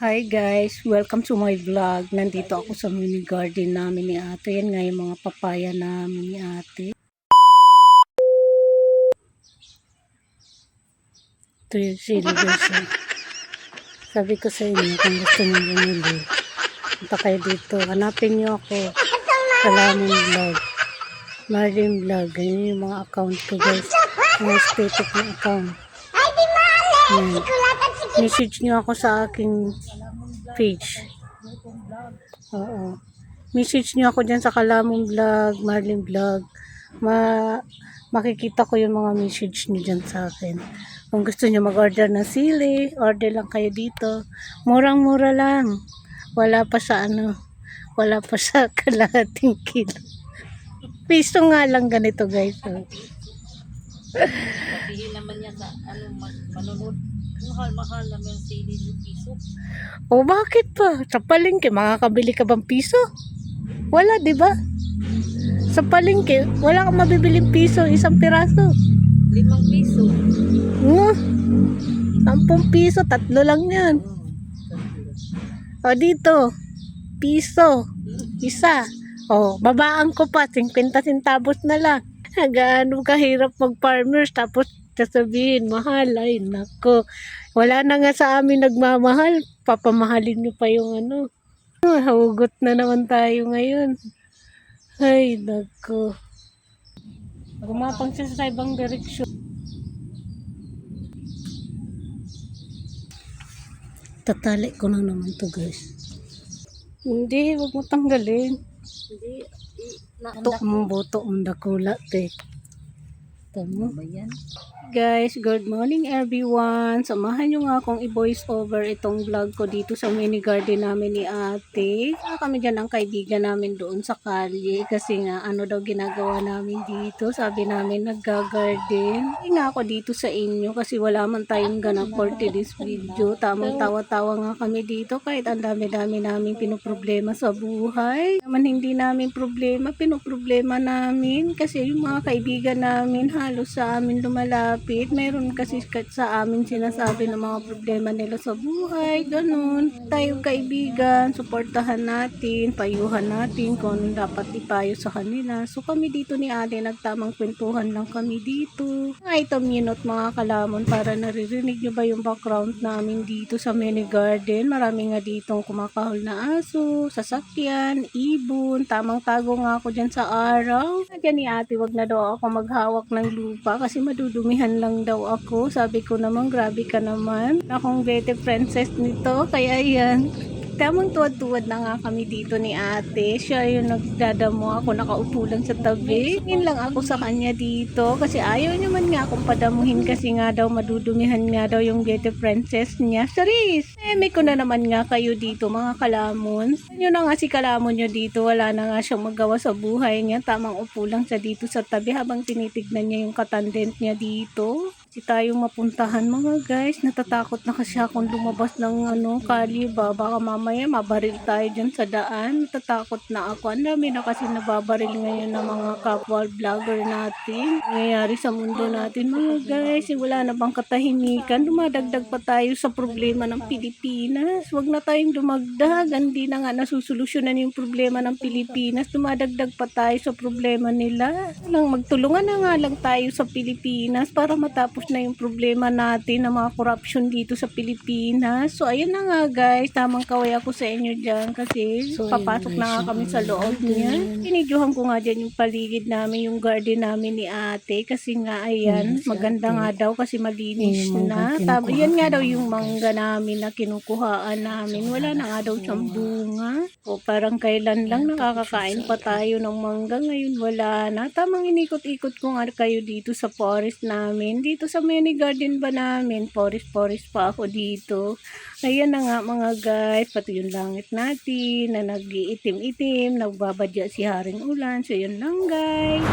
Hi guys, welcome to my vlog. Nandito ako sa mini garden namin ni ate. Yan nga yung mga papaya namin ni ate. Ito yung sili guys. Sabi ko sa inyo, kung gusto nyo bumili, punta kayo dito. Hanapin nyo ako. Salamin vlog. Marlin vlog. Ganyan yung mga account ko guys. Mga static na account. Yan. Message nyo ako sa aking page. Oo. Message nyo ako dyan sa Kalamong Vlog, Marlin Vlog. Makikita ko yung mga message nyo dyan sa akin. Kung gusto nyo mag-order ng sili, order lang kayo dito. Murang-mura lang. Wala pa sa kalahating kilo. Piso nga lang ganito guys. Sabihin naman niya sa manunod. Mahal naman yung sili yung piso. O bakit pa? Sa palengke, makakabili ka bang piso? Wala, di ba? Sa palengke, wala kang mabibiling piso, isang piraso. 5 piso. 10 piso, 3 lang yan. O dito, piso, isa. O, babaan ko pa, 50 centavos na lang. Gaano kahirap mag-farmers, tapos sasabihin, mahal. Ay, nako. Wala na nga sa amin nagmamahal. Papamahalin nyo pa yung ano. Hugot na naman tayo ngayon. Ay, nako. Gumapang siya sa ibang direksyon. Tatali ko na naman to guys. Hindi, wag mo tanggalin. Hindi. Ito ang buto ang dakula, te. Tama. Ba yan? Guys, good morning everyone. Samahan nyo nga akong i-voice over itong vlog ko dito sa mini garden namin ni ate. Kami dyan ang kaibigan namin doon sa kalye kasi nga ano daw ginagawa namin dito. Sabi namin nagga-garden. Hindi nga ako dito sa inyo kasi wala man tayong ganap for today's video. Tamang tawa-tawa nga kami dito kahit ang dami-dami namin pinoproblema sa buhay. Naman hindi namin problema, pinoproblema namin kasi yung mga kaibigan namin halos sa amin lumalapit. Mayroon kasi sa amin sinasabi ng mga problema nila sa buhay, ganun. Tayo kaibigan, suportahan natin, payuhan natin kung anong dapat ipayo sa kanila. So kami dito ni ate, nagtamang kwentuhan lang kami dito. Ito minute mga kalamon para naririnig nyo ba yung background namin dito sa mini garden. Marami nga ditong kumakahol na aso, sasakyan, ibon. Tamang tago nga ako dyan sa araw. Diyan ni ate, wag na daw ako maghawak ng lupa kasi madudumihan lang daw ako. Sabi ko naman, grabe ka naman. Akong bete princess nito. Kaya yan. Tamang tuwad-tuwad na nga kami dito ni ate. Siya yung nagdadamo. Ako nakaupo lang sa tabi. Tingin lang ako sa kanya dito. Kasi ayaw naman nga akong padamuhin. Kasi nga daw madudumihan nga daw yung bete princess niya. Saris! May ko na naman nga kayo dito mga kalamon. Yun na nga si kalamon nyo dito. Wala na nga siyang magawa sa buhay niya. Tamang upo lang siya dito sa tabi habang tinitignan niya yung katandent niya dito. Kasi tayong mapuntahan mga guys. Natatakot na kasi akong lumabas ng kalye ba. Baka mamaya mabaril tayo dyan sa daan. Natatakot na ako. Ang dami na kasi nababaril ngayon ng mga kapwa vlogger natin. Nangyayari sa mundo natin mga guys. Wala na bang katahimikan? Dumadagdag pa tayo sa problema ng Pilipinas. Huwag na tayong dumagdag. Hindi na nga nasusolusyonan yung problema ng Pilipinas. Dumadagdag pa tayo sa problema nila. Magtulungan na nga lang tayo sa Pilipinas para matapos na yung problema natin ng mga corruption dito sa Pilipinas. So, ayun na nga guys. Tamang kaway ako sa inyo dyan kasi papasok na nga kami sa loob niya. Pinidyohan ko nga dyan yung paligid namin, yung garden namin ni ate kasi nga ayan, maganda nga daw kasi malinis na. Yan nga daw yung mangga namin na kinukuhaan namin. Wala na nga daw siyang bunga. O parang kailan lang nakakakain pa tayo ng mangga. Ngayon wala na. Tamang inikot-ikot ko nga kayo dito sa forest namin. Dito sa mini garden ba namin, forest pa ako dito. Ayan na nga mga guys, pati yung langit natin na nag-iitim-itim, nagbabadya si Haring Ulan. So yun lang guys.